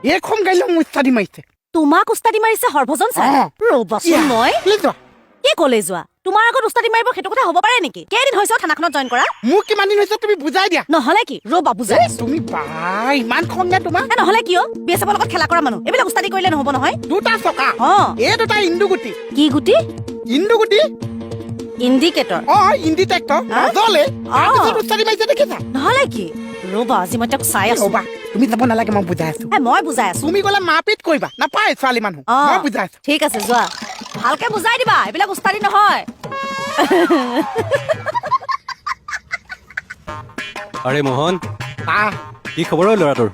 এইখন গাড়ী মোক উস্তাদি মাৰিছে তোমাক উস্তাদি মাৰিছে হৰভজন ছাৰ ৰ'বাচোন মই কি ক'লে যোৱা তোমাৰ আগত উস্তাদি মাৰিব সেইটো কথা হ'ব পাৰে নেকি কেইদিন হৈছে থানাখনত জইন কৰা মোক কিমান দিন হৈছে তুমি বুজাই দিয়া নহ'লে কি ৰ'বা বুজাই তুমি বা ইমান খঙে তোমাৰ নহ'লে কিয় বিএছএফৰ লগত খেলা কৰা মানুহ এইবিলাক উস্তাদি কৰিলে নহ'ব নহয় দুটা চকা এই দুটা ইন্দুগুটি কি গুটি ইন্দুগুটি ইণ্ডিকেটৰ ইণ্ডিকেটৰ জ্বলে উস্তাদি মাৰিছে দেখিছা নহ'লে কি ৰ'বা আজি মই তাক চাই আছো ৰ'বা তুমি যাব নালাগে মই বুজাই আছো মই বুজাই আছো তুমি গ'লে মাৰপিট কৰিবা নাপায় ছোৱালী মানুহ মই বুজাই আছো ঠিক আছে যোৱা ভালকে বুজাই দিবা এইবিলাক উস্তাদি নহয় আৰে মোহন কি খবৰ হ'ল ল'ৰাটোৰ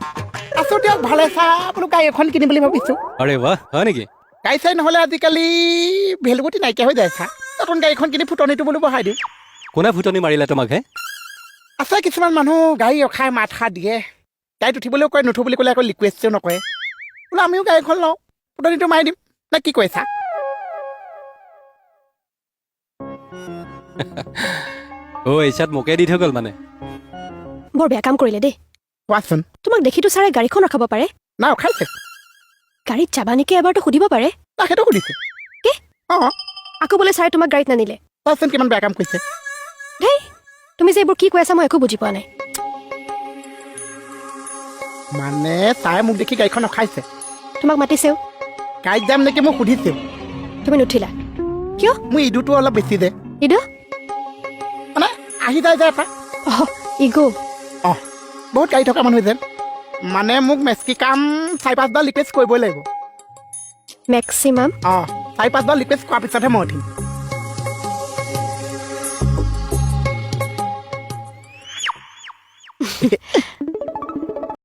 আছো দিয়ক ভালে চা বোলো গাড়ী এখন কিনিম বুলি ভাবিছো আৰে বাহ হয় নেকি গাড়ী চাই নহ'লে আজিকালি ভেলুগুটি নাইকিয়া হৈ যায় চা নতুন গাড়ীখন কিনি ফুটনিটো বোলো বহাই দিওঁ কোনে ফুটনি মাৰিলে তোমাক হে আছে কিছুমান মানুহ গাড়ী ৰখাই মাত দিয়ে গাড়ীত উঠিবলৈও কয় নুঠো বুলি ক'লে আকৌ ৰিকুৱেষ্টো নকৰে বোলো আমিও গাড়ীখন লওঁ ফুটনিটো মাৰি দিম নে কি কৈছা ইচ্ছাত মোকে দি থৈ গ'ল মানে বৰ বেয়া কাম কৰিলে দেই কোৱাচোন তোমাক দেখিতো ছাৰে গাড়ীখন ৰখাব পাৰে না ৰখাইছে গাড়ীত যাবা নেকি এবাৰতো সুধিব পাৰে না সেইটো সুধিছে কি অঁ আকৌ বোলে ছাৰে তোমাক গাড়ীত নানিলে কোৱাচোন কিমান বেয়া কাম কৰিছে দেই তুমি যে এইবোৰ কি কৈ আছা মই একো বুজি পোৱা নাই মানে তাই মোক দেখি গাড়ীখন ৰখাইছে তোমাক মাতিছেও গাড়ীত যাম নেকি মোক সুধিছে তুমি নুঠিলা কিয় মোৰ ইদুটো অলপ বেছি দে ইদু মানে আহি যায় যে এটা ইগো বহুত গাড়ী থকা মানুহ যেন মানে মোক মেচকি কাম 4-5বাৰ ৰিকুৱেষ্ট কৰিবই লাগিব মেক্সিমাম 4-5বাৰ ৰিকুৱেষ্ট কৰাৰ পিছতহে মই উঠিম